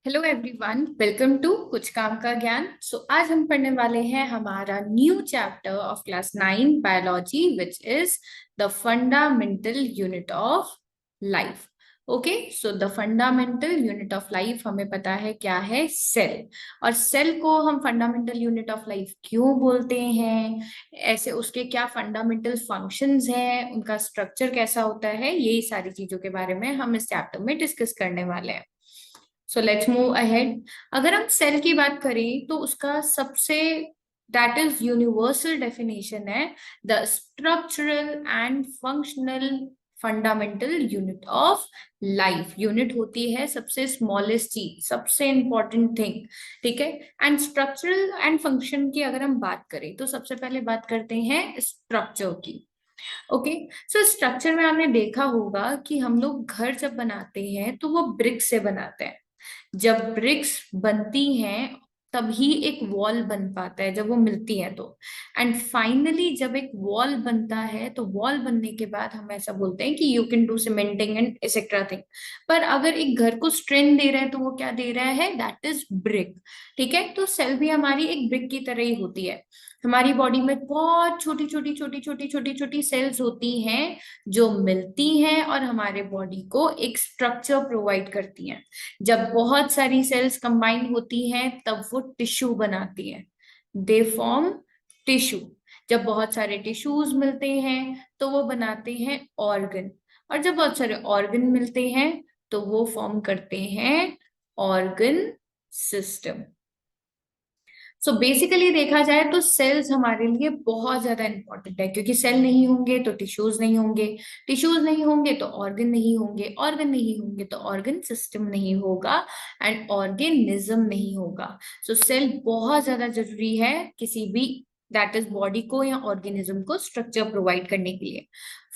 Hello everyone, welcome to कुछ काम का ज्ञान। आज हम पढ़ने वाले हैं हमारा new chapter of class 9 biology which is the fundamental unit of life. Okay, so the fundamental unit of life हमें पता है क्या है, सेल। और सेल को हम फंडामेंटल यूनिट ऑफ लाइफ क्यों बोलते हैं, ऐसे उसके क्या फंडामेंटल फंक्शंस हैं, उनका स्ट्रक्चर कैसा होता है, यही सारी चीजों के बारे में हम इस चैप्टर में डिस्कस करने वाले हैं। So let's move ahead. अगर हम सेल की बात करें तो उसका सबसे दैट इज यूनिवर्सल डेफिनेशन है the structural and functional fundamental unit of life. Unit होती है सबसे स्मॉलेस्ट चीज, सबसे इंपॉर्टेंट थिंग, ठीक है। एंड स्ट्रक्चरल एंड फंक्शन की अगर हम बात करें तो सबसे पहले बात करते हैं स्ट्रक्चर की। ओके, सो स्ट्रक्चर में आपने देखा होगा कि हम लोग घर जब बनाते हैं तो वो ब्रिक से बनाते हैं। जब ब्रिक्स बनती हैं तभी एक वॉल बन पाता है, जब वो मिलती है तो। एंड फाइनली जब एक वॉल बनता है तो वॉल बनने के बाद हम ऐसा बोलते हैं कि you can do cementing and etcetera thing. पर अगर एक घर को स्ट्रेंथ दे रहा है तो वो क्या दे रहा है, दैट इज ब्रिक। ठीक है, तो सेल भी हमारी एक ब्रिक की तरह ही होती है। हमारी बॉडी में बहुत छोटी छोटी छोटी छोटी छोटी छोटी सेल्स होती हैं जो मिलती हैं और हमारे बॉडी को एक स्ट्रक्चर प्रोवाइड करती हैं। जब बहुत सारी सेल्स कंबाइन होती हैं तब वो टिश्यू बनाती हैं, दे फॉर्म टिश्यू। जब बहुत सारे टिश्यूज मिलते हैं तो वो बनाते हैं ऑर्गन, और जब बहुत सारे ऑर्गन मिलते हैं तो वो फॉर्म करते हैं ऑर्गन सिस्टम। सो बेसिकली देखा जाए तो सेल्स हमारे लिए बहुत ज्यादा इंपॉर्टेंट है, क्योंकि सेल नहीं होंगे तो टिश्यूज नहीं होंगे, टिश्यूज नहीं होंगे तो ऑर्गन नहीं होंगे, ऑर्गन नहीं होंगे तो ऑर्गन सिस्टम नहीं होगा एंड ऑर्गेनिज्म नहीं होगा। सो सेल बहुत ज्यादा जरूरी है किसी भी दैट इज बॉडी को या ऑर्गेनिज्म को स्ट्रक्चर प्रोवाइड करने के लिए।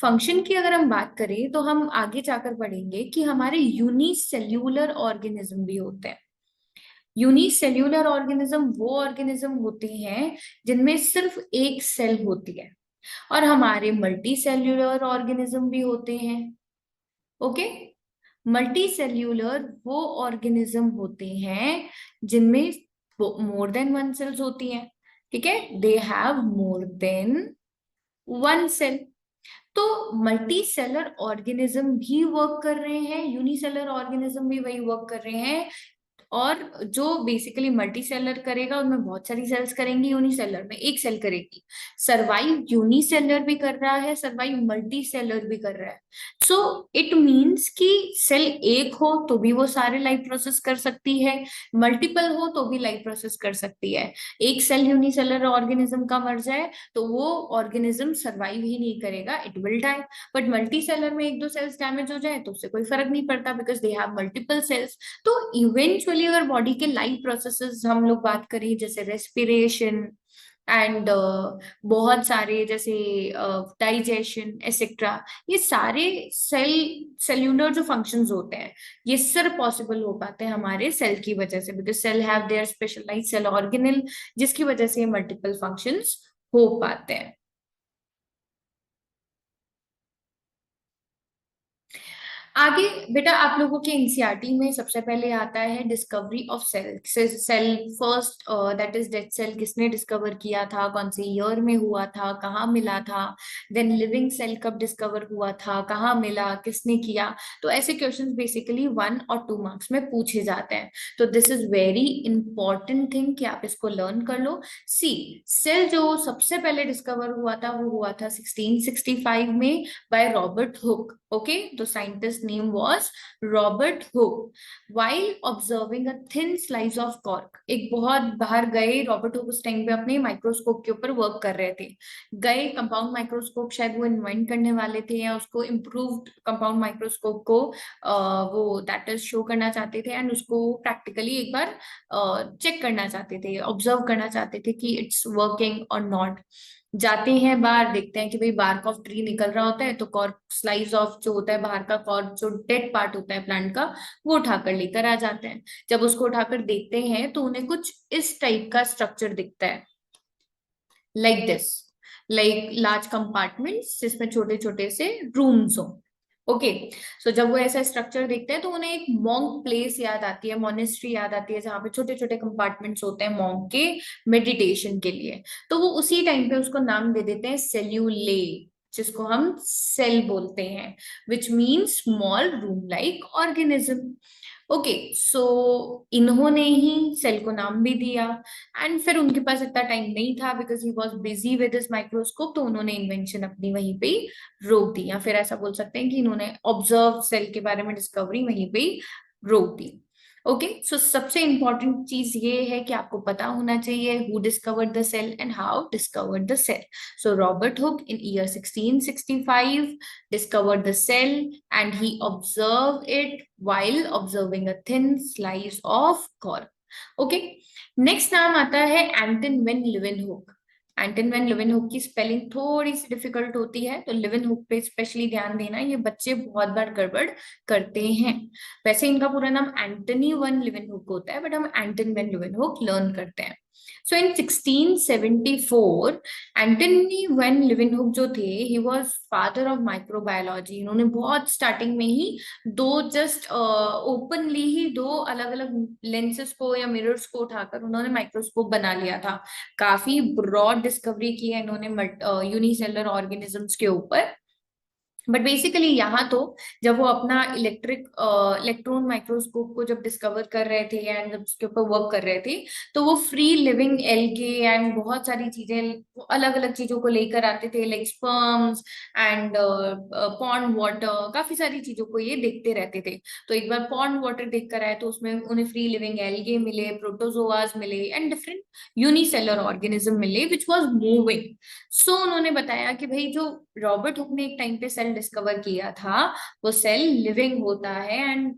फंक्शन की अगर हम बात करें तो हम आगे जाकर पढ़ेंगे कि हमारे यूनिसेल्यूलर ऑर्गेनिज्म भी होते हैं। यूनिसेल्यूलर ऑर्गेनिज्म वो ऑर्गेनिज्म होते हैं जिनमें सिर्फ एक सेल होती है, और हमारे मल्टी सेल्यूलर ऑर्गेनिज्म भी होते हैं। ओके, मल्टी सेल्यूलर वो ऑर्गेनिज्म होते हैं जिनमें मोर देन वन सेल्स होती हैं। ठीक है, they have more than one cell. तो मल्टी सेलर ऑर्गेनिज्म भी वर्क कर रहे हैं, यूनिसेलर ऑर्गेनिज्म भी वही वर्क कर रहे हैं। और जो बेसिकली मल्टी सेलर करेगा उनमें बहुत सारी सेल्स करेंगी, यूनिसेलर में एक सेल करेगी। सर्वाइव यूनिसेलर भी कर रहा है, सर्वाइव मल्टी सेलर भी कर रहा है। सो इट मीन्स कि सेल एक हो तो भी वो सारे लाइफ प्रोसेस कर सकती है, मल्टीपल हो तो भी लाइफ प्रोसेस कर सकती है। एक सेल यूनिसेलर ऑर्गेनिज्म का मर जाए तो वो ऑर्गेनिज्म सर्वाइव ही नहीं करेगा, it will die. But multicellular में एक दो सेल्स डैमेज हो जाए तो उससे कोई फर्क नहीं पड़ता, because they have multiple cells. तो इवेंचुअली अगर बॉडी के लाइफ प्रोसेसेस हम लोग बात करें, जैसे रेस्पिरेशन एंड बहुत सारे जैसे डाइजेशन एक्सेट्रा, ये सारे सेल्यूलर जो फंक्शंस होते हैं ये सिर्फ पॉसिबल हो पाते हैं हमारे सेल की वजह से, because cell have their specialized cell organelle, जिसकी वजह से मल्टीपल फंक्शंस हो पाते हैं। आगे बेटा आप लोगों के एनसीईआरटी में सबसे पहले आता है discovery of cell. Cell first that is dead cell किसने डिस्कवर किया था, कौन से ईयर में हुआ था, कहाँ मिला था। देन लिविंग सेल कब डिस्कवर हुआ था, कहाँ मिला, किसने किया। तो ऐसे क्वेश्चंस बेसिकली 1 और 2 मार्क्स में पूछे जाते हैं। तो this is very important thing कि आप इसको लर्न कर लो। सी, सेल जो सबसे पहले डिस्कवर हुआ था वो हुआ था 1665 में by Robert Hooke. Okay, the scientist name was Robert Hooke. While observing a thin slice of cork, एक बहुत बाहर गए रॉबर्ट हुक उस टाइम पे अपने माइक्रोस्कोप के ऊपर वर्क कर रहे थे। गए कंपाउंड माइक्रोस्कोप शायद वो इन्वेंट करने वाले थे, या उसको इम्प्रूव्ड कंपाउंड माइक्रोस्कोप को वो दैट इज शो करना चाहते थे, एंड उसको प्रैक्टिकली एक बार चेक करना चाहते थे, ऑब्जर्व करना चाहते थे कि इट्स वर्किंग और नॉट। जाते हैं बाहर, देखते हैं कि भाई बार्क ऑफ ट्री निकल रहा होता है, तो कॉर्क स्लाइस ऑफ जो होता है बाहर का कॉर्क, जो डेड पार्ट होता है प्लांट का, वो उठाकर लेकर आ जाते हैं। जब उसको उठाकर देखते हैं तो उन्हें कुछ इस टाइप का स्ट्रक्चर दिखता है, like this, like large compartments जिसमें छोटे छोटे से रूम्स हो। ओके। सो जब वो ऐसा स्ट्रक्चर देखते हैं तो उन्हें एक मॉन्क प्लेस याद आती है, मोनेस्ट्री याद आती है, जहाँ पे छोटे छोटे कंपार्टमेंट्स होते हैं मॉन्क के मेडिटेशन के लिए। तो वो उसी टाइम पे उसको नाम दे देते हैं सेल्यूले, जिसको हम सेल बोलते हैं, which means small room like organism. Okay, so इन्होंने ही सेल को नाम भी दिया। एंड फिर उनके पास इतना टाइम नहीं था, because he was busy with this microscope, तो उन्होंने इन्वेंशन अपनी वहीं पे ही रोक दी, या फिर ऐसा बोल सकते हैं कि इन्होंने ऑब्जर्व सेल के बारे में डिस्कवरी वहीं पे ही रोक दी। ओके, सो सबसे इंपॉर्टेंट चीज ये है कि आपको पता होना चाहिए who discovered the cell and how discovered the cell. So Robert Hooke in year 1665 discovered the cell and he observed it while observing a thin slice of cork. Okay, next नाम आता है एंटन वेन लिवेनहुक। एंटन वेन लिवेनहुक की spelling थोड़ी सी difficult होती है, तो लिवेनहुक पे specially ध्यान देना, ये बच्चे बहुत बार गड़बड़ करते हैं। वैसे इनका पूरा नाम एंटनी वन लिवेनहुक होता है, बट हम एंटन वेन लिवेनहुक लर्न करते हैं। सो इन 1674 एंटनी वेन लिवेनहुक जो थे, he was father of microbiology. इन्होंने बहुत स्टार्टिंग में ही दो जस्ट ओपनली ही दो अलग अलग लेंसेस को या मिरर्स को उठाकर उन्होंने माइक्रोस्कोप बना लिया था। काफी ब्रॉड डिस्कवरी की है इन्होंने यूनिसेलुलर ऑर्गेनिजम्स के ऊपर। बट बेसिकली यहाँ तो जब वो अपना इलेक्ट्रॉन माइक्रोस्कोप को जब डिस्कवर कर रहे थे एंड जब उसके ऊपर वर्क कर रहे थे, तो वो फ्री लिविंग एल्गे एंड बहुत सारी चीजें अलग अलग चीजों को लेकर आते थे, like sperms and pond water, काफी सारी चीजों को ये देखते रहते थे। तो एक बार पॉन्ड वाटर देख कर आए तो उसमें उन्हें फ्री लिविंग एल्गे मिले, प्रोटोजोआज मिले एंड डिफरेंट यूनिसेलर ऑर्गेनिज्म मिले विच वाज मूविंग। सो उन्होंने बताया कि भाई जो रॉबर्ट हुक ने एक टाइम पे सेल डिस्कवर किया था, वो सेल लिविंग होता है and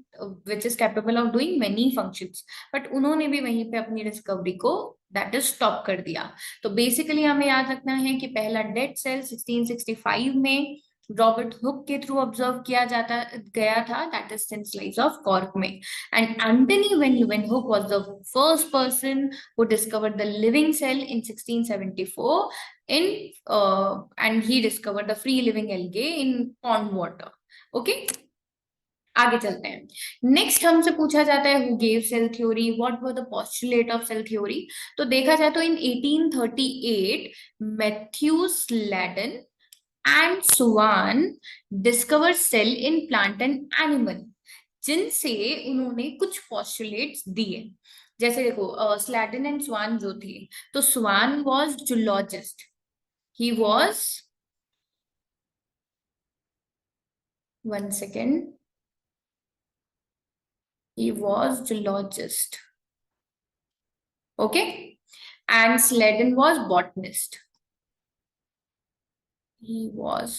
which is capable of doing many functions. But उन्होंने भी वहीं पे अपनी डिस्कवरी को दैट इज स्टॉप कर दिया। तो बेसिकली हमें याद रखना है कि पहला डेड सेल 1665 में रॉबर्ट हुक के थ्रू ऑब्जर्व किया जाता गया था, that is thin slice of cork में। And Antonie van Leeuwenhoek was the first person who discovered the living cell in 1674 in and he discovered the free living algae in pond water. Okay, आगे चलते हैं। Next हमसे पूछा जाता है who gave cell theory, what were the postulate of cell theory. तो देखा जाए तो in 1838 Matthew Schleiden and Schwann discover cell in plant and animal, जिनसे उन्होंने कुछ पोस्टुलेट्स दिए। जैसे देखो स्लैडन एंड स्वान जो थे, तो Schwann was zoologist, he was, one second, he was zoologist. Okay, and Sladen was botanist. He was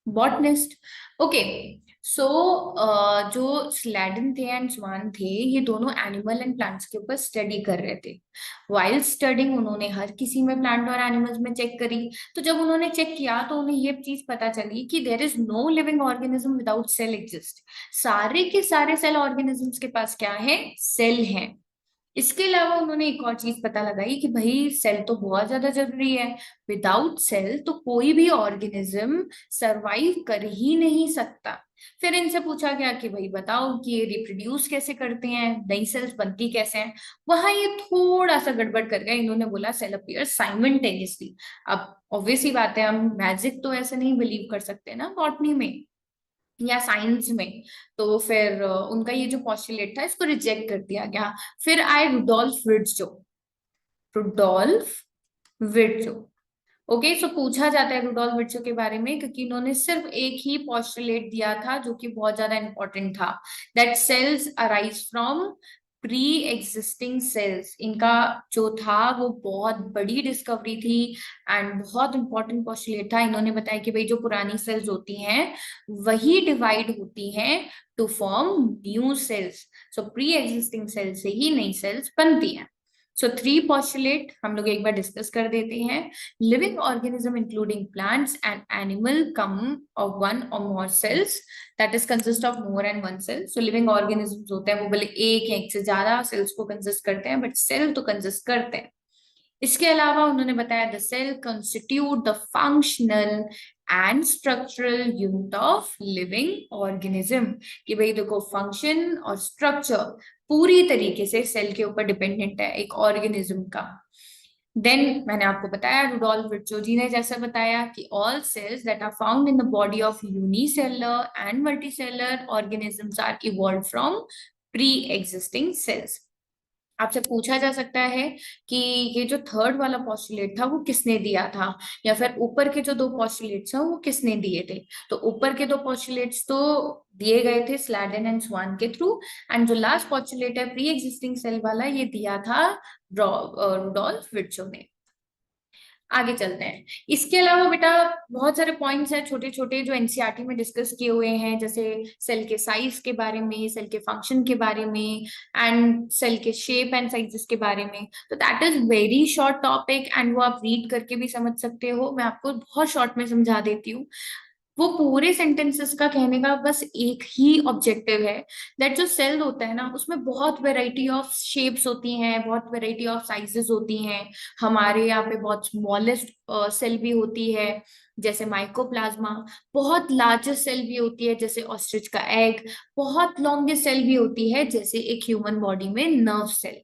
botanist. Okay, so जो स्लैडन थे एंड स्वान थे, ये दोनों एनिमल एंड प्लांट्स के ऊपर स्टडी कर रहे थे। वाइल स्टडिंग उन्होंने हर किसी में, प्लांट और एनिमल्स में चेक करी। तो जब उन्होंने चेक किया तो उन्हें ये चीज पता चली कि there is no living organism without cell exist. सारे के सारे सेल ऑर्गेनिजम्स के पास क्या है, सेल है। इसके अलावा उन्होंने एक और चीज पता लगाई कि भाई सेल तो बहुत ज्यादा जरूरी है। विदाउट सेल तो कोई भी ऑर्गेनिज्म सरवाइव कर ही नहीं सकता। फिर इनसे पूछा गया कि भाई बताओ कि ये रिप्रोड्यूस कैसे करते हैं, नई सेल्स बनती कैसे हैं। वहां ये थोड़ा सा गड़बड़ कर गया, इन्होंने बोला सेल अपीयर साइमल्टेनियसली। अब ऑब्वियसली बात है, हम मैजिक तो ऐसे नहीं बिलीव कर सकते ना बॉटनी में या साइंस में। तो फिर उनका ये जो पॉस्टुलेट था इसको रिजेक्ट कर दिया गया। फिर आए रुडोल्फ विर्ट्जो। रुडोल्फ विर्ट्जो, ओके, सो पूछा जाता है रुडोल्फ विर्ट्जो के बारे में, क्योंकि इन्होंने सिर्फ एक ही पॉस्टुलेट दिया था जो कि बहुत ज्यादा इंपॉर्टेंट था, that cells arise from pre existing cells. इनका जो था वो बहुत बड़ी डिस्कवरी थी एंड बहुत इंपॉर्टेंट पॉस्टुलेट था। इन्होंने बताया कि भाई जो पुरानी सेल्स होती हैं वही डिवाइड होती हैं to form new cells. So pre existing cells से ही नई सेल्स बनती हैं। सो थ्री पॉस्टुलेट हम लोग एक बार डिस्कस कर देते हैं। Living organism including plants and animal come of one और more cells, that is consist of more and one cell. So living organism होते हैं वो भले एक या एक से ज्यादा सेल्स को कंसिस्ट करते हैं, बट सेल तो कंसिस्ट करते हैं। इसके अलावा उन्होंने बताया the cell constitute the functional and structural unit of living organism. कि भाई देखो, फंक्शन और स्ट्रक्चर पूरी तरीके से सेल के ऊपर डिपेंडेंट है एक ऑर्गेनिज्म का। देन मैंने आपको बताया, रुडोल्फ विर्चो जी ने जैसा बताया कि all cells that are found in the body of unicellular and multicellular organisms are evolve from pre existing cells. आपसे पूछा जा सकता है कि ये जो थर्ड वाला पॉस्टुलेट था वो किसने दिया था, या फिर ऊपर के जो दो पॉस्टुलेट्स हैं वो किसने दिए थे। तो ऊपर के दो पॉस्टुलेट्स तो दिए गए थे स्लैडन एंड स्वान के थ्रू, एंड जो लास्ट पॉस्टुलेट है प्री एग्जिस्टिंग सेल वाला, ये दिया था रुडोल्फ विर्चो ने। आगे चलते हैं। इसके अलावा बेटा बहुत सारे पॉइंट्स हैं छोटे छोटे जो एनसीईआरटी में डिस्कस किए हुए हैं, जैसे सेल के साइज के बारे में, सेल के फंक्शन के बारे में, एंड सेल के शेप एंड साइजेस के बारे में। तो that is very short topic and वो आप रीड करके भी समझ सकते हो। मैं आपको बहुत शॉर्ट में समझा देती हूँ। वो पूरे सेंटेंसेस का कहने का बस एक ही ऑब्जेक्टिव है, दैट जो सेल होता है ना उसमें बहुत वेराइटी ऑफ शेप्स होती हैं, बहुत वेराइटी ऑफ साइजेस होती हैं। हमारे यहाँ पे बहुत स्मॉलेस्ट सेल भी होती है जैसे माइकोप्लाज्मा, बहुत लार्जेस्ट सेल भी होती है जैसे ऑस्ट्रिच का एग, बहुत लॉन्गेस्ट सेल भी होती है जैसे एक ह्यूमन बॉडी में नर्व सेल।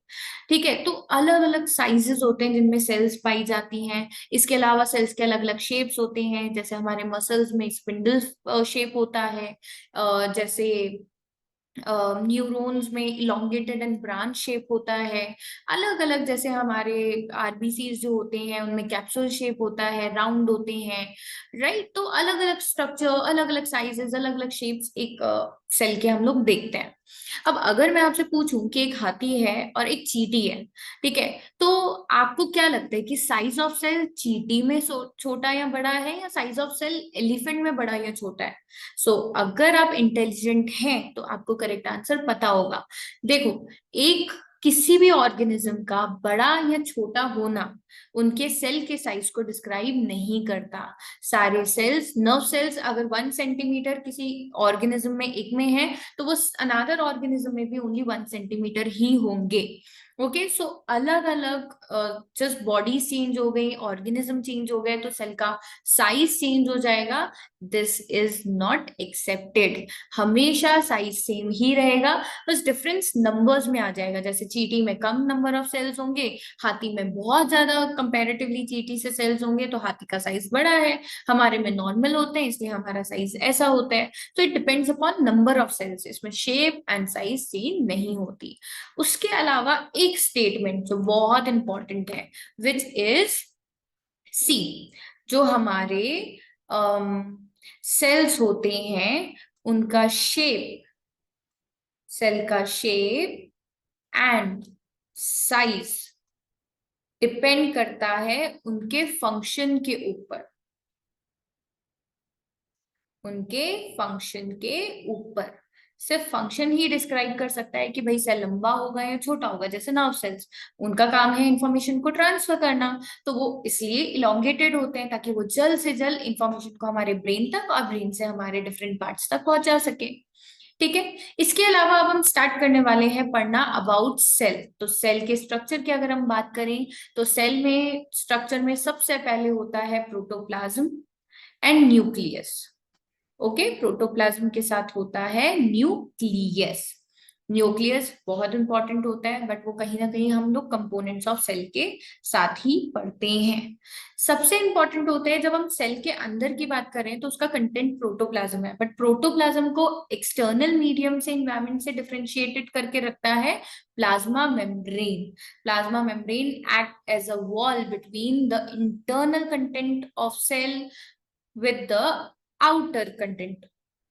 ठीक है, तो अलग अलग साइजेस होते हैं जिनमें सेल्स पाई जाती हैं। इसके अलावा सेल्स के अलग अलग शेप्स होते हैं, जैसे हमारे मसल्स में स्पिंडल शेप होता है, जैसे न्यूरॉन्स में इलोंगेटेड एंड ब्रांच शेप होता है। अलग अलग जैसे हमारे आरबीसीज जो होते हैं उनमें कैप्सूल शेप होता है, राउंड होते हैं, राइट। तो अलग अलग स्ट्रक्चर, अलग अलग साइजेस, अलग अलग शेप्स एक सेल के हम लोग देखते हैं। अब अगर मैं आपसे पूछूं कि एक हाथी है और एक चींटी है, ठीक है, तो आपको क्या लगता है कि साइज ऑफ सेल चींटी में छोटा या बड़ा है, या साइज ऑफ सेल एलिफेंट में बड़ा या छोटा है? सो अगर आप इंटेलिजेंट हैं तो आपको करेक्ट आंसर पता होगा। देखो, एक किसी भी ऑर्गेनिज्म का बड़ा या छोटा होना उनके सेल के साइज को डिस्क्राइब नहीं करता। सारे सेल्स, नर्व सेल्स अगर 1 सेंटीमीटर किसी ऑर्गेनिज्म में एक में है, तो वो अनादर ऑर्गेनिज्म में भी ओनली 1 सेंटीमीटर ही होंगे। ओके, सो अलग अलग जस्ट बॉडी चेंज हो गई, ऑर्गेनिज्म चेंज हो गए, तो सेल का साइज चेंज हो जाएगा। This is not accepted. हमेशा साइज सेम ही रहेगा, बस डिफरेंस नंबर्स में आ जाएगा। जैसे चींटी में कम नंबर ऑफ सेल्स होंगे, हाथी में बहुत ज्यादा कंपैरेटिवली चींटी से सेल्स होंगे, तो हाथी का साइज बड़ा है। हमारे में नॉर्मल होते हैं इसलिए हमारा साइज ऐसा होता है। तो it depends upon number of cells, इसमें शेप एंड साइज सेम नहीं होती। उसके अलावा एक स्टेटमेंट जो बहुत इंपॉर्टेंट है, विच इज सी, जो हमारे सेल्स होते हैं उनका शेप, सेल का शेप एंड साइज डिपेंड करता है उनके फंक्शन के ऊपर, उनके फंक्शन के ऊपर। सिर्फ फंक्शन ही डिस्क्राइब कर सकता है कि भाई सेल लंबा होगा या छोटा होगा। जैसे नर्व सेल्स, उनका काम है इंफॉर्मेशन को ट्रांसफर करना, तो वो इसलिए इलोंगेटेड होते हैं ताकि वो जल्द से जल्द इंफॉर्मेशन को हमारे ब्रेन तक और ब्रेन से हमारे डिफरेंट पार्ट्स तक पहुंचा सके। ठीक है, इसके अलावा अब हम स्टार्ट करने वाले हैं पढ़ना अबाउट सेल। तो सेल के स्ट्रक्चर की अगर हम बात करें, तो सेल में स्ट्रक्चर में सबसे पहले होता है protoplasm and nucleus. Okay, protoplasm के साथ होता है न्यूक्लियस। न्यूक्लियस बहुत इंपॉर्टेंट होता है, बट वो कहीं ना कहीं हम लोग कंपोनेंट्स ऑफ सेल के साथ ही पढ़ते हैं। सबसे इंपॉर्टेंट होते हैं जब हम सेल के अंदर की बात करें तो उसका कंटेंट प्रोटोप्लाज्म है, बट प्रोटोप्लाज्म को एक्सटर्नल मीडियम से, इन्वायरमेंट से डिफरेंशिएटेड करके रखता है plasma membrane. Plasma membrane act as a wall between the internal content of cell with the outer content,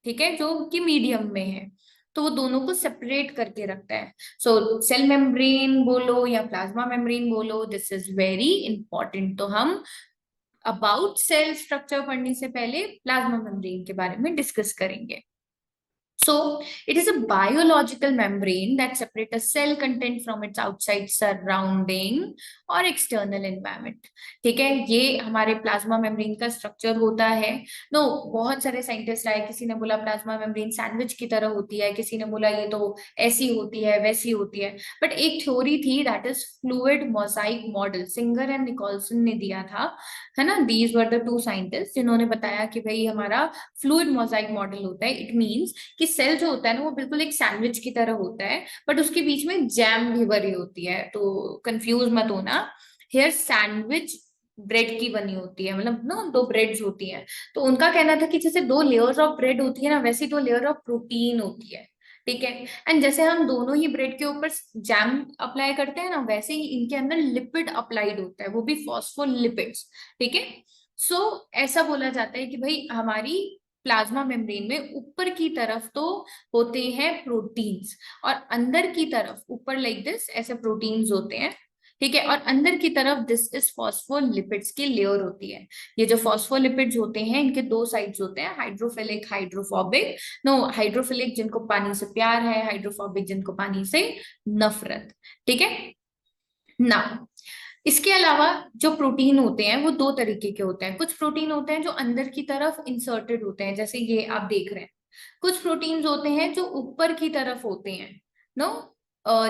ठीक है, जो कि मीडियम में है। तो वो दोनों को सेपरेट करके रखता है। सो सेल मेम्ब्रेन बोलो या प्लाज्मा मेम्ब्रेन बोलो, दिस इज वेरी इंपॉर्टेंट। तो हम अबाउट सेल स्ट्रक्चर पढ़ने से पहले प्लाज्मा मेम्ब्रेन के बारे में डिस्कस करेंगे। So it is a biological membrane that separates a cell content from its outside surrounding और external environment. ठीक है, ये हमारे प्लाज्मा मेम्ब्रेन का स्ट्रक्चर होता है. नो, बहुत सारे साइंटिस्ट आए, किसी ने बोला प्लाज्मा मेम्ब्रेन सैंडविच की तरह होती है, किसी ने बोला ये तो ऐसी होती है वैसी होती है. बट एक थ्योरी थी, that is fluid mosaic model, Singer and Nicolson ने दिया था, है ना. These were the two scientist जिन्होंने बताया कि भाई हमारा फ्लूइड मोजाइक मॉडल होता है. इट मीन्स कि सेल जो होता है ना वो बिल्कुल एक सैंडविच की तरह होता है, बट उसके बीच में जैम भी भरी होती है. तो कंफ्यूज मत होना, हेयर सैंडविच ब्रेड की बनी होती है, मतलब ना दो ब्रेड्स होती हैं. तो उनका कहना था कि जैसे दो लेयर्स ऑफ ब्रेड होती है ना, वैसी दो लेयर ऑफ प्रोटीन होती है. ठीक है, एंड जैसे हम दोनों ही ब्रेड के ऊपर जैम अप्लाई करते हैं ना, वैसे ही इनके अंदर लिपिड अप्लाइड होता है, वो भी फॉस्फोलिपिड्स. ठीक है, सो ऐसा बोला जाता है कि भाई हमारी प्लाज्मा मेम्ब्रेन में ऊपर की तरफ तो होते हैं प्रोटीन्स, और अंदर की तरफ ऊपर लाइक दिस ऐसे प्रोटीन्स होते हैं. ठीक है, और अंदर की तरफ दिस इज फॉस्फोलिपिड्स की लेयर होती है. ये जो फॉस्फोलिपिड्स होते हैं इनके दो साइड्स होते हैं, हाइड्रोफिलिक हाइड्रोफोबिक. नो, हाइड्रोफिलिक जिनको पानी से प्यार है, हाइड्रोफोबिक जिनको पानी से नफरत. ठीक है ना. इसके अलावा जो प्रोटीन होते हैं वो दो तरीके के होते हैं. कुछ प्रोटीन होते हैं जो अंदर की तरफ इंसर्टेड होते हैं, जैसे ये आप देख रहे हैं. कुछ प्रोटीन्स होते हैं जो ऊपर की तरफ होते हैं. नो,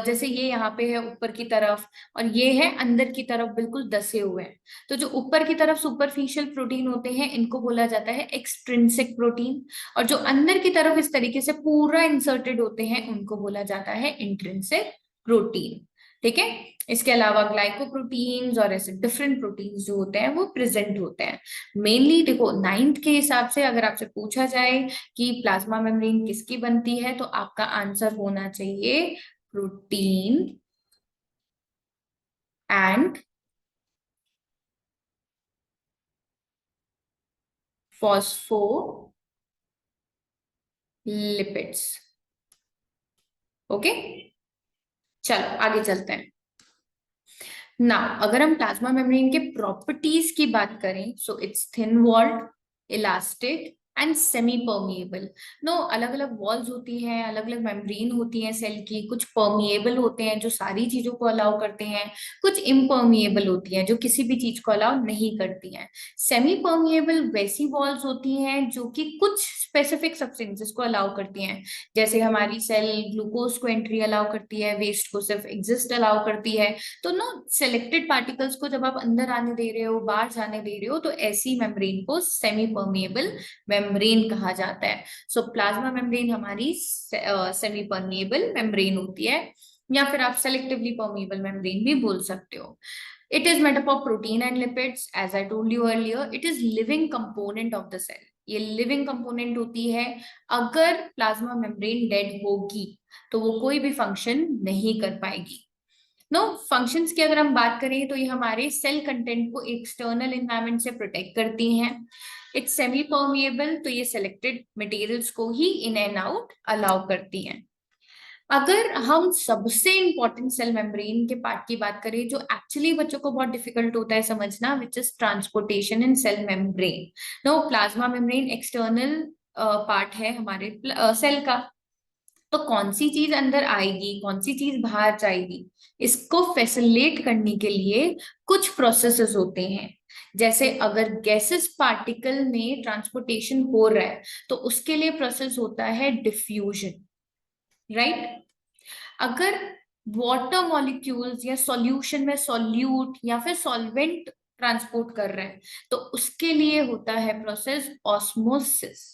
जैसे ये यहाँ पे है ऊपर की तरफ, और ये है अंदर की तरफ बिल्कुल दसे हुए हैं. तो जो ऊपर की तरफ सुपरफिशियल प्रोटीन होते हैं इनको बोला जाता है एक्सट्रिंसिक प्रोटीन, और जो अंदर की तरफ इस तरीके से पूरा इंसर्टेड होते हैं उनको बोला जाता है इंट्रिंसिक प्रोटीन. ठीक है, इसके अलावा ग्लाइकोप्रोटीन्स और ऐसे डिफरेंट प्रोटीन्स जो होते हैं वो प्रेजेंट होते हैं. मेनली देखो, नाइन्थ के हिसाब से अगर आपसे पूछा जाए कि प्लाज्मा मेम्ब्रेन किसकी बनती है, तो आपका आंसर होना चाहिए प्रोटीन एंड फॉस्फोलिपिड्स. ओके, चलो आगे चलते हैं ना. अगर हम प्लाज्मा मेम्ब्रेन के प्रॉपर्टीज की बात करें, so it's thin walled, elastic and semi permeable. No, अलग अलग वॉल्स होती हैं, अलग अलग मेम्ब्रेन होती हैं सेल की. कुछ परमिएबल होते हैं जो सारी चीजों को अलाउ करते हैं, कुछ इम्परमिएबल होती हैं जो किसी भी चीज को अलाउ नहीं करती हैं. सेमी परमिएबल वैसी वॉल्स होती हैं जो कि कुछ स्पेसिफिक सब्सटेंसेस को अलाउ करती हैं. जैसे हमारी सेल ग्लूकोज को एंट्री अलाउ करती है, वेस्ट को सिर्फ एग्जिस्ट अलाउ करती है. तो नो, सिलेक्टेड पार्टिकल्स को जब आप अंदर आने दे रहे हो, बाहर जाने दे रहे हो, तो ऐसी मेम्ब्रेन को सेमी परमिएबल मेम्ब्रेन कहा जाता है. सो प्लाज्मा मेम्ब्रेन हमारी सेमी परमिएबल मेम्ब्रेन होती है, या फिर आप सेलेक्टिवली परमिएबल मेम्ब्रेन भी बोल सकते हो. It is made up of protein and lipids. As I told you earlier, it is living component of the cell. ये लिविंग कंपोनेंट होती है. अगर प्लाज्मा मेम्ब्रेन डेड होगी तो वो कोई भी फंक्शन नहीं कर पाएगी. नो, फंक्शंस की अगर हम बात करें तो ये हमारे सेल कंटेंट को एक्सटर्नल एनवायरनमेंट से प्रोटेक्ट करती हैं. इट्स सेमी परमिएबल, तो ये सिलेक्टेड मटेरियल्स को ही इन एंड आउट अलाउ करती हैं. अगर हम सबसे इंपॉर्टेंट सेल मेम्ब्रेन के पार्ट की बात करें जो एक्चुअली बच्चों को बहुत डिफिकल्ट होता है समझना, which is transportation in cell membrane. No, plasma membrane external part है हमारे सेल का. तो कौन सी चीज अंदर आएगी, कौन सी चीज बाहर जाएगी, इसको फैसिलिटेट करने के लिए कुछ प्रोसेसेस होते हैं. जैसे अगर गैसेस पार्टिकल में ट्रांसपोर्टेशन हो रहा है तो उसके लिए प्रोसेस होता है डिफ्यूजन, राइट. अगर वाटर मॉलिक्यूल्स या सॉल्यूशन में सॉल्यूट या फिर सॉल्वेंट ट्रांसपोर्ट कर रहे हैं तो उसके लिए होता है प्रोसेस ऑस्मोसिस.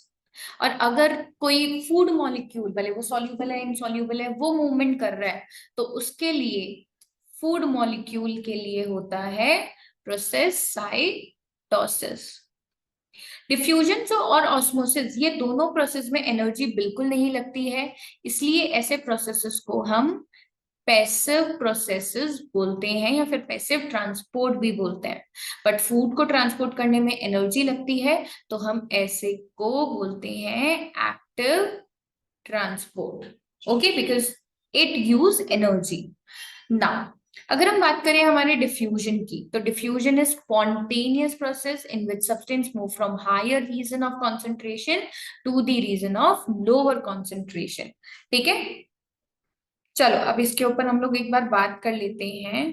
और अगर कोई फूड मॉलिक्यूल, भले वो सॉल्यूबल है इनसॉल्यूबल है, वो मूवमेंट कर रहा है तो उसके लिए, फूड मॉलिक्यूल के लिए होता है प्रोसेस साइटोसिस. डिफ्यूजन और ऑस्मोसिस ये दोनों प्रोसेस में एनर्जी बिल्कुल नहीं लगती है, इसलिए ऐसे प्रोसेसेस को हम पैसिव प्रोसेसेस बोलते हैं या फिर पैसिव ट्रांसपोर्ट भी बोलते हैं. बट फूड को ट्रांसपोर्ट करने में एनर्जी लगती है तो हम ऐसे को बोलते हैं active transport. Okay, because it use energy. Now अगर हम बात करें हमारे डिफ्यूजन की, तो diffusion is spontaneous process in which substance move from higher region of concentration to the region of lower concentration. ठीक है, चलो अब इसके ऊपर हम लोग एक बार बात कर लेते हैं।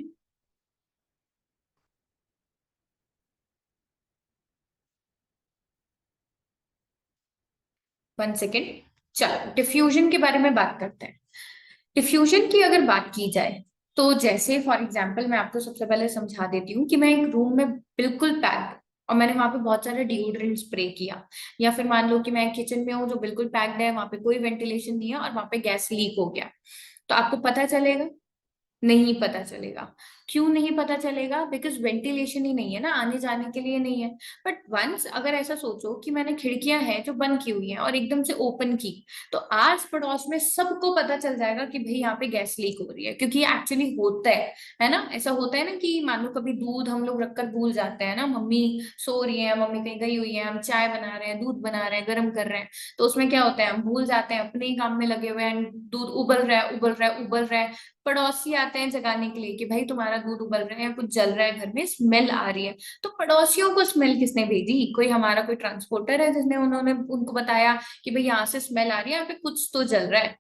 One second. चलो डिफ्यूजन के बारे में बात करते हैं। डिफ्यूजन की अगर बात की जाए, तो जैसे फॉर एग्जांपल मैं आपको सबसे पहले समझा देती हूँ कि मैं एक रूम में बिल्कुल पैक्ड, और मैंने वहां पे बहुत सारे डिओड्रेंट स्प्रे किया, या फिर मान लो कि मैं किचन में हूँ जो बिल्कुल पैक्ड है, वहां पे कोई वेंटिलेशन नहीं है और वहां पे गैस लीक हो गया, तो आपको पता चलेगा? नहीं पता चलेगा। क्यों नहीं पता चलेगा? बिकॉज वेंटिलेशन ही नहीं है ना, आने जाने के लिए नहीं है। बट वंस अगर ऐसा सोचो कि मैंने खिड़कियां हैं जो बंद की हुई हैं और एकदम से ओपन की, तो आस पड़ोस में सबको पता चल जाएगा कि भाई यहाँ पे गैस लीक हो रही है, क्योंकि ये एक्चुअली होता है ना। ऐसा होता है ना कि मान लो कभी दूध हम लोग रखकर भूल जाते हैं ना, मम्मी सो रही है, मम्मी कहीं गई हुई है, हम चाय बना रहे हैं, दूध बना रहे हैं, गर्म कर रहे हैं, तो उसमें क्या होता है, हम भूल जाते हैं, अपने ही काम में लगे हुए हैं, दूध उबल रहा है उबल रहा है उबल रहा है, पड़ोसी आते हैं जगाने के लिए कि भाई तुम्हारा दूध उबल रहा है या कुछ जल रहा है घर में, स्मेल आ रही है। तो पड़ोसियों को स्मेल किसने भेजी? कोई हमारा कोई ट्रांसपोर्टर है जिसने उन्होंने उनको बताया कि भाई यहाँ से स्मेल आ रही है, यहाँ पे कुछ तो जल रहा है।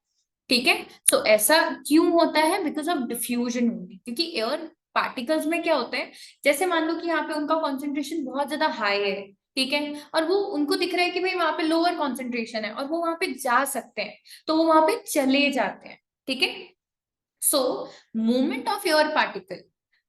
ठीक है, सो ऐसा क्यों होता है? बिकॉज ऑफ डिफ्यूजन होगी, क्योंकि एयर पार्टिकल्स में क्या होता है, जैसे मान लो कि यहाँ पे उनका कॉन्सेंट्रेशन बहुत ज्यादा हाई है, ठीक है, और वो उनको दिख रहा है कि भाई वहां पे लोअर कॉन्सेंट्रेशन है और वो वहां पे जा सकते हैं, तो वो वहां पे चले जाते हैं। ठीक है, so, movement of air particle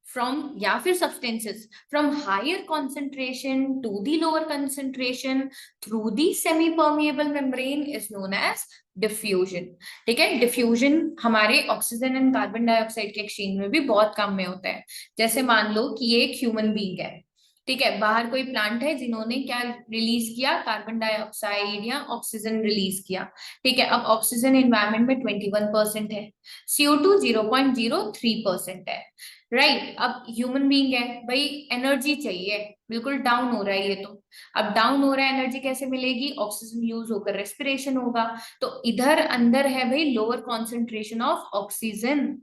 from या फिर substances from higher concentration to the lower concentration through the semi-permeable membrane is known as diffusion। ठीक है, डिफ्यूजन हमारे ऑक्सीजन एंड कार्बन डाइऑक्साइड के एक्सचेंज में भी बहुत काम में होता है। जैसे मान लो कि ये एक ह्यूमन बीइंग है, ठीक है, बाहर कोई प्लांट है जिन्होंने क्या रिलीज किया, कार्बन डाइऑक्साइड या ऑक्सीजन रिलीज किया। ठीक है, अब ऑक्सीजन एनवायरनमेंट में 21% है, CO2 0.03% है। राइट, अब ह्यूमन बीइंग है भाई, एनर्जी चाहिए, बिल्कुल डाउन हो रहा है ये तो। अब डाउन हो रहा है, एनर्जी कैसे मिलेगी? ऑक्सीजन यूज होकर रेस्पिरेशन होगा। तो इधर अंदर है भाई लोअर कॉन्सेंट्रेशन ऑफ ऑक्सीजन,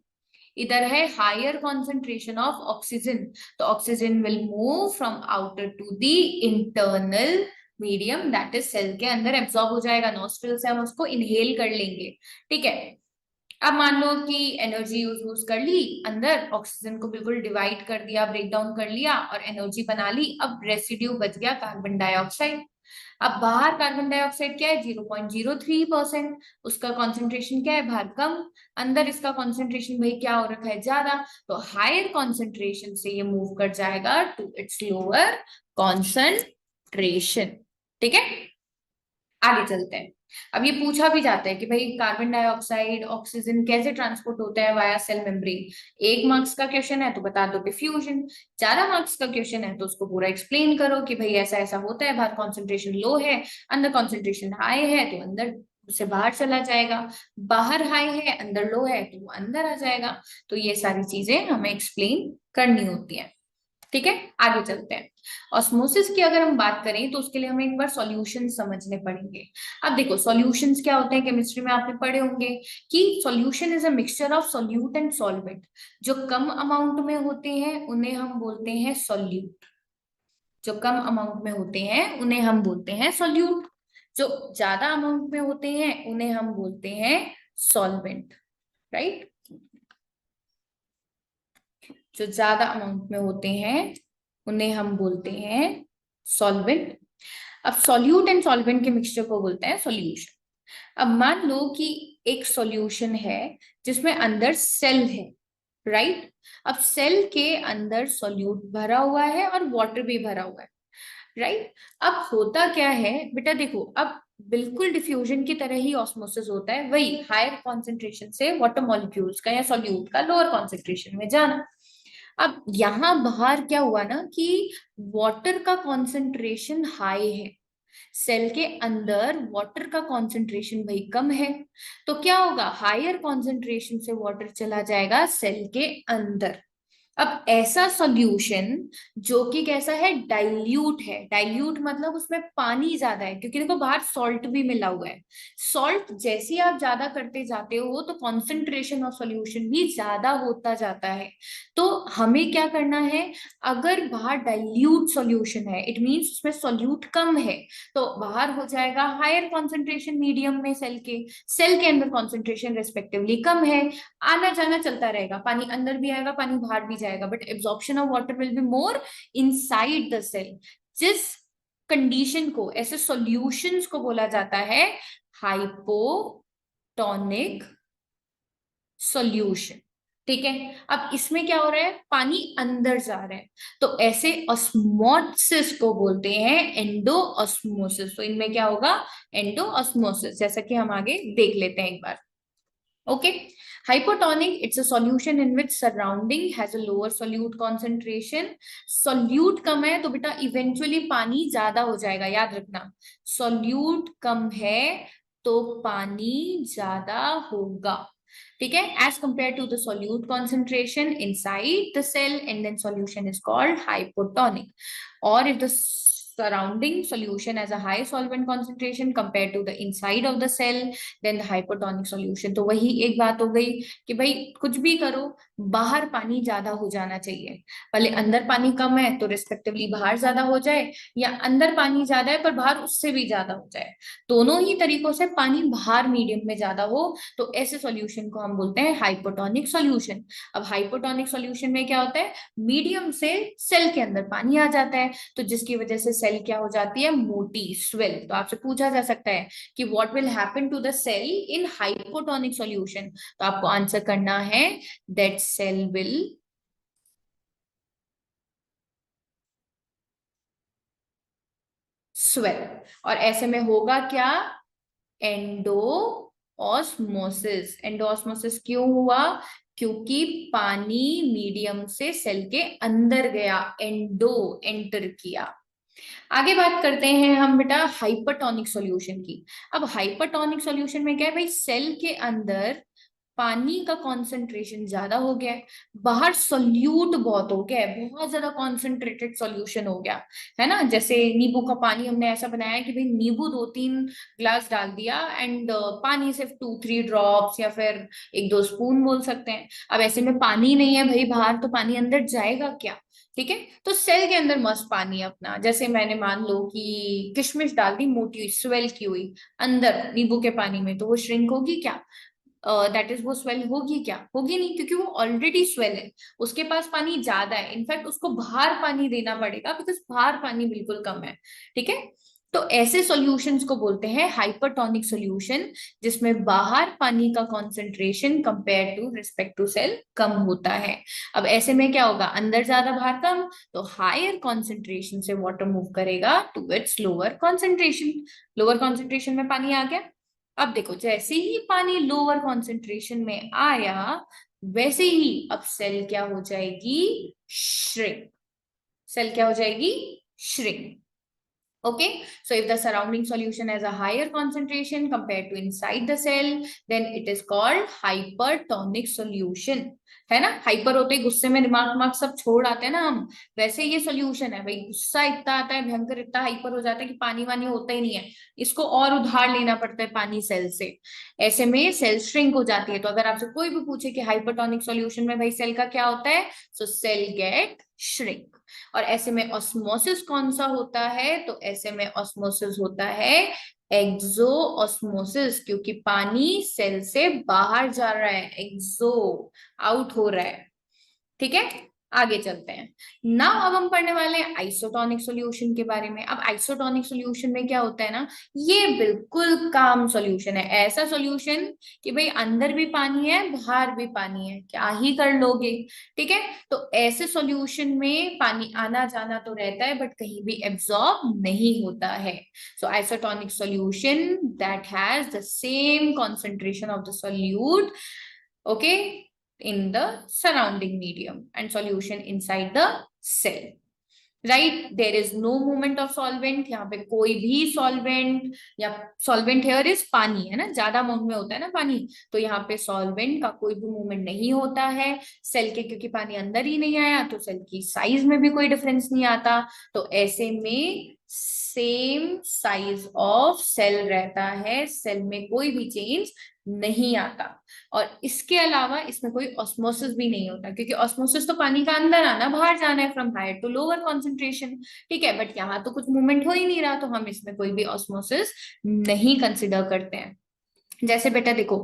इधर है हायर कॉन्सेंट्रेशन ऑफ ऑक्सीजन, तो oxygen will move from outer to the internal medium, that is cell के अंदर एब्जॉर्ब हो जाएगा, नॉस्ट्रल से हम उसको इनहेल कर लेंगे। ठीक है, अब मान लो कि एनर्जी यूज यूज कर ली, अंदर ऑक्सीजन को बिल्कुल डिवाइड कर दिया, ब्रेक डाउन कर लिया और एनर्जी बना ली, अब रेसिड्यू बच गया कार्बन डाइऑक्साइड। अब बाहर कार्बन डाइऑक्साइड क्या है? 0.03%, उसका कॉन्सेंट्रेशन क्या है बाहर? कम। अंदर इसका कॉन्सेंट्रेशन भाई क्या हो रखा है? ज्यादा। तो हायर कॉन्सेंट्रेशन से ये मूव कर जाएगा टू इट्स लोअर कॉन्सेंट्रेशन। ठीक है, आगे चलते हैं। अब ये पूछा भी जाता है कि भाई कार्बन डाइऑक्साइड ऑक्सीजन कैसे ट्रांसपोर्ट होता है वाया सेल मेम्ब्रेन। 1 मार्क्स का क्वेश्चन है तो बता दो डिफ्यूजन, 4 मार्क्स का क्वेश्चन है तो उसको पूरा एक्सप्लेन करो कि भाई ऐसा ऐसा होता है, बाहर कॉन्सेंट्रेशन लो है, अंदर कॉन्सेंट्रेशन हाई है, तो अंदर से बाहर चला जाएगा, बाहर हाई है अंदर लो है तो वो अंदर आ जाएगा। तो ये सारी चीजें हमें एक्सप्लेन करनी होती है। ठीक है, आगे चलते हैं। ऑस्मोसिस की अगर हम बात करें तो उसके लिए हमें एक बार सॉल्यूशन समझने पड़ेंगे। अब देखो सॉल्यूशंस क्या होते हैं, केमिस्ट्री में आपने पढ़े होंगे कि solution is a mixture of solute and solvent. जो कम अमाउंट में होते हैं उन्हें हम बोलते हैं सॉल्यूट, जो कम अमाउंट में होते हैं उन्हें हम बोलते हैं सॉल्यूट, जो ज्यादा अमाउंट में होते हैं उन्हें हम बोलते हैं सॉल्वेंट। राइट, जो ज्यादा अमाउंट में होते हैं उन्हें हम बोलते हैं सॉल्वेंट। अब सॉल्यूट एंड सॉल्वेंट के मिक्सचर को बोलते हैं सॉल्यूशन। अब मान लो कि एक सॉल्यूशन है जिसमें अंदर सेल है, राइट, अब सेल के अंदर सॉल्यूट भरा हुआ है और वाटर भी भरा हुआ है, राइट। अब होता क्या है बेटा, देखो अब बिल्कुल डिफ्यूजन की तरह ही ऑस्मोसिस होता है, वही हायर कॉन्सेंट्रेशन से वाटर मॉलिक्यूल्स का या सॉल्यूट का लोअर कॉन्सेंट्रेशन में जाना। अब यहां बाहर क्या हुआ ना कि वाटर का कॉन्सेंट्रेशन हाई है, सेल के अंदर वाटर का कॉन्सेंट्रेशन भाई कम है, तो क्या होगा? हायर कॉन्सेंट्रेशन से वाटर चला जाएगा सेल के अंदर। अब ऐसा सॉल्यूशन जो कि कैसा है, डाइल्यूट है। डाइल्यूट मतलब उसमें पानी ज्यादा है, क्योंकि देखो बाहर सॉल्ट भी मिला हुआ है। सॉल्ट जैसे ही आप ज्यादा करते जाते हो तो कॉन्सेंट्रेशन ऑफ सॉल्यूशन भी ज्यादा होता जाता है। तो हमें क्या करना है, अगर बाहर डाइल्यूट सॉल्यूशन है, इट मींस उसमें सॉल्यूट कम है, तो बाहर हो जाएगा हायर कॉन्सेंट्रेशन मीडियम में, सेल के अंदर कॉन्सेंट्रेशन रेस्पेक्टिवली कम है। आना जाना चलता रहेगा, पानी अंदर भी आएगा, पानी बाहर भी जाएगा, but absorption of water will be more inside the cell. जिस कंडीशन को, ऐसे सॉल्यूशंस को बोला जाता है हाइपोटोनिक सॉल्यूशन। ठीक है, अब इसमें क्या हो रहा है, पानी अंदर जा रहा है, तो ऐसे ऑस्मोसिस को बोलते हैं एंडो ऑस्मोसिस। तो इनमें क्या होगा, एंडो ऑस्मोसिस, जैसा कि हम आगे देख लेते हैं एक बार। Okay, hypotonic, it's a solution in which surrounding has a lower solute concentration. Solute कम है तो बेटा इवेंचुअली पानी ज्यादा हो जाएगा, याद रखना। solute कम है तो पानी ज्यादा होगा, ठीक है, as compared to the solute concentration inside the cell, and then solution is called hypotonic. Or if the surrounding solution has a high solvent concentration compared to the inside of the cell, then the hypotonic solution। तो वही एक बात हो गई कि भाई कुछ भी करो, बाहर पानी ज्यादा हो जाना चाहिए। भले अंदर पानी कम है तो रिस्पेक्टिवली बाहर ज्यादा हो जाए, या अंदर पानी ज्यादा है पर बाहर उससे भी ज्यादा हो जाए, दोनों ही तरीकों से पानी बाहर मीडियम में ज्यादा हो, तो ऐसे सॉल्यूशन को हम बोलते हैं हाइपोटोनिक सॉल्यूशन। अब हाइपोटोनिक सॉल्यूशन में क्या होता है, मीडियम से सेल के अंदर पानी आ जाता है, तो जिसकी वजह से सेल क्या हो जाती है, मोटी, स्वेल। तो आपसे पूछा जा सकता है कि what will happen to the cell in hypotonic solution, तो आपको आंसर करना है दैट सेल विल स्वेल। और ऐसे में होगा क्या, एंडो ऑस्मोसिस। एंडोऑस्मोसिस क्यों हुआ, क्योंकि पानी मीडियम से सेल के अंदर गया, एंडो एंटर किया। आगे बात करते हैं हम बेटा हाइपरटोनिक सॉल्यूशन की। अब हाइपरटोनिक सॉल्यूशन में क्या है भाई, सेल के अंदर पानी का कॉन्सेंट्रेशन ज्यादा हो गया है, बाहर सोल्यूट बहुत हो गया है, बहुत ज्यादा कॉन्सेंट्रेटेड सॉल्यूशन हो गया है ना। जैसे नींबू का पानी हमने ऐसा बनाया है कि भाई नींबू 2-3 ग्लास डाल दिया, एंड पानी सिर्फ 2-3 ड्रॉप्स या फिर 1-2 स्पून बोल सकते हैं। अब ऐसे में पानी नहीं है भाई बाहर, तो पानी अंदर जाएगा क्या, ठीक है। तो सेल के अंदर मस्त पानी है अपना, जैसे मैंने मान लो कि किशमिश डाल दी मोटी हुई, स्वेल की हुई, अंदर नींबू के पानी में, तो वो श्रिंक होगी क्या, दैट इज वो स्वेल होगी क्या, होगी नहीं, क्योंकि वो ऑलरेडी स्वेल है, उसके पास पानी ज्यादा है, इनफैक्ट उसको बाहर पानी देना पड़ेगा, बिकॉज बाहर पानी बिल्कुल कम है, ठीक है। तो ऐसे सॉल्यूशंस को बोलते हैं हाइपरटोनिक सॉल्यूशन, जिसमें बाहर पानी का concentration compare to respect to cell कम होता है। अब ऐसे में क्या होगा, अंदर ज्यादा बाहर कम, तो हायर कॉन्सेंट्रेशन से वाटर मूव करेगा to its lower concentration. Lower concentration में पानी आ गया। अब देखो जैसे ही पानी लोअर कॉन्सेंट्रेशन में आया, वैसे ही अब सेल क्या हो जाएगी, श्रिंक। सेल क्या हो जाएगी, shrink. Okay, so if the surrounding solution has a higher concentration compared to inside the cell, then it is called hypertonic solution। है ना, हाइपर होते ही गुस्से में दिमाग दिमाग सब छोड़ आते हैं ना हम, वैसे ये सोल्यूशन है भाई, गुस्सा इतना आता है भयंकर, इतना हाइपर हो जाता है कि पानी वानी होता ही नहीं है, इसको और उधार लेना पड़ता है पानी सेल से। ऐसे में सेल श्रिंक हो जाती है। तो अगर आपसे कोई भी पूछे कि हाइपरटोनिक सॉल्यूशन में भाई सेल का क्या होता है, सो सेल गेट श्रिंक। और ऐसे में ऑस्मोसिस कौन सा होता है, तो ऐसे में ऑस्मोसिस होता है एक्सो ऑस्मोसिस, क्योंकि पानी सेल से बाहर जा रहा है, एक्सो, आउट हो रहा है, ठीक है। आगे चलते हैं ना, अब हम पढ़ने वाले हैं आइसोटोनिक सॉल्यूशन के बारे में। अब आइसोटोनिक सॉल्यूशन में क्या होता है ना, ये बिल्कुल काम सॉल्यूशन है, ऐसा सॉल्यूशन कि भाई अंदर भी पानी है बाहर भी पानी है, क्या ही कर लोगे, ठीक है। तो ऐसे सॉल्यूशन में पानी आना जाना तो रहता है, बट कहीं भी एब्जॉर्ब नहीं होता है। So isotonic solution that has the same concentration of the solute, okay, in the surrounding medium and solution inside the cell। Right, there is no movement of solvent, यहाँ पे कोई भी सॉल्वेंट, या सॉल्वेंट हेयर इज पानी, है ना, ज्यादा amount में होता है ना पानी, तो यहाँ पे सॉल्वेंट का कोई भी मूवमेंट नहीं होता है सेल के, क्योंकि पानी अंदर ही नहीं आया तो सेल की साइज में भी कोई डिफरेंस नहीं आता। तो ऐसे में सेम साइज ऑफ सेल रहता है, सेल में कोई भी चेंज नहीं आता। और इसके अलावा इसमें कोई ऑस्मोसिस भी नहीं होता, क्योंकि ऑस्मोसिस तो पानी का अंदर आना बाहर जाना है, from higher to lower concentration, ठीक है, बट यहाँ तो कुछ मूवमेंट हो ही नहीं रहा, तो हम इसमें कोई भी ऑस्मोसिस नहीं कंसिडर करते हैं। जैसे बेटा देखो,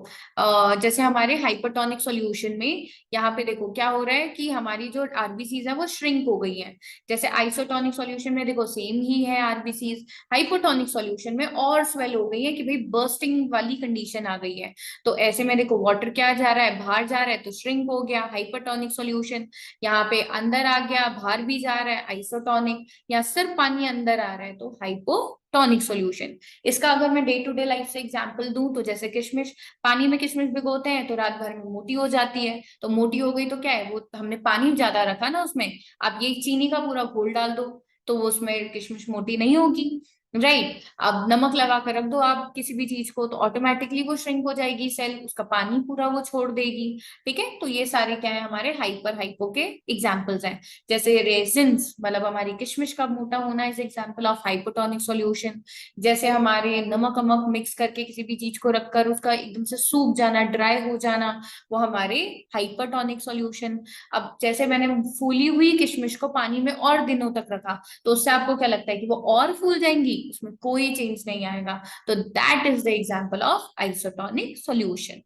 जैसे हमारे हाइपरटोनिक सॉल्यूशन में यहाँ पे देखो क्या हो रहा है कि हमारी जो आरबीसीज है वो श्रिंक हो गई है। जैसे आइसोटोनिक सॉल्यूशन में देखो सेम ही है आरबीसीज, हाइपोटोनिक सॉल्यूशन में और स्वेल हो गई है कि भाई बर्स्टिंग वाली कंडीशन आ गई है। तो ऐसे में देखो वाटर क्या जा रहा है, बाहर जा रहा है, तो श्रिंक हो गया हाइपरटोनिक सॉल्यूशन। यहाँ पे अंदर आ गया, बाहर भी जा रहा है, आइसोटोनिक। या सिर्फ पानी अंदर आ रहा है तो हाइपोटोनिक सॉल्यूशन। इसका अगर मैं डे टू डे लाइफ से एग्जांपल दूं तो जैसे किशमिश, पानी में किशमिश भिगोते हैं तो रात भर में मोटी हो जाती है, तो मोटी हो गई तो क्या है, वो हमने पानी ज्यादा रखा ना उसमें, आप ये चीनी का पूरा घोल डाल दो तो वो उसमें किशमिश मोटी नहीं होगी, राइट। अब नमक लगा कर रख दो आप किसी भी चीज को तो ऑटोमेटिकली वो श्रिंक हो जाएगी सेल, उसका पानी पूरा वो छोड़ देगी, ठीक है। तो ये सारे क्या है, हमारे हाइपर हाइपो के एग्जांपल्स हैं। जैसे रेजिन्स मतलब हमारी किशमिश का मोटा होना is example of hypotonic solution. जैसे हमारे नमक अमक मिक्स करके किसी भी चीज को रखकर उसका एकदम से सूख जाना, ड्राई हो जाना, वो हमारे हाइपरटोनिक सॉल्यूशन। अब जैसे मैंने फूली हुई किशमिश को पानी में और दिनों तक रखा तो उससे आपको क्या लगता है कि वो और फूल जाएंगी, उसमें कोई चेंज नहीं आएगा, तो that is the example of isotonic solution.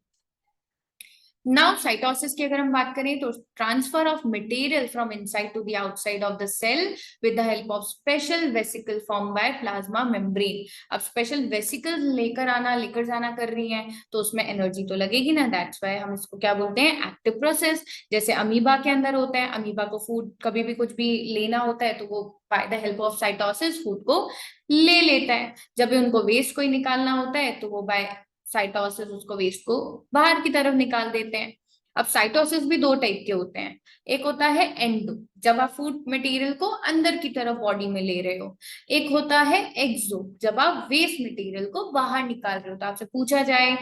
Now cytosis की अगर हम बात करें तो transfer of material from inside to the outside of the cell with the help of special vesicle form by plasma membrane. अब स्पेशल वेसिकल लेकर आना लेकर जाना कर रही हैं तो उसमें एनर्जी तो लगेगी ना, दैट्स व्हाई हम इसको क्या बोलते हैं, एक्टिव प्रोसेस। जैसे अमीबा के अंदर होता है, अमीबा को फूड कभी भी कुछ भी लेना होता है तो वो by the help of cytosis food को ले लेता है। जब भी उनको वेस्ट को ही निकालना होता है तो वो बाय साइटोसिस उसको वेस्ट को बाहर की तरफ निकाल देते हैं। अब साइटोसिस भी दो टाइप के होते हैं, एक होता है एंडो, जब आप फूड मटेरियल को अंदर की तरफ बॉडी में ले रहे हो। एक होता है एक्सो, जब आप वेस्ट मटेरियल को बाहर निकाल रहे हो। तो आपसे पूछा जाए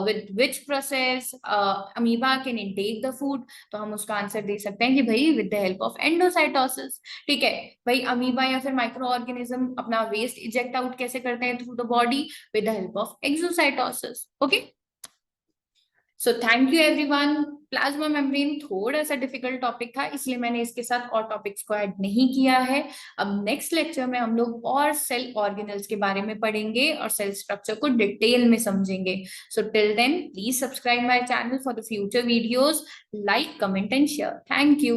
with which process amoeba can intake the food, तो हम उसका आंसर दे सकते हैं कि भाई with the help of endocytosis, ठीक है। भाई अमीबा या फिर माइक्रो ऑर्गेनिज्म अपना वेस्ट इजेक्ट आउट कैसे करते हैं through the body, with the help of exocytosis. Okay, so thank you everyone. Plasma membrane थोड़ा सा डिफिकल्ट टॉपिक था इसलिए मैंने इसके साथ और टॉपिक्स को ऐड नहीं किया है। अब नेक्स्ट लेक्चर में हम लोग और सेल ऑर्गेनल्स के बारे में पढ़ेंगे और सेल स्ट्रक्चर को डिटेल में समझेंगे। So till then please subscribe my channel for the future videos, like comment and share. Thank you.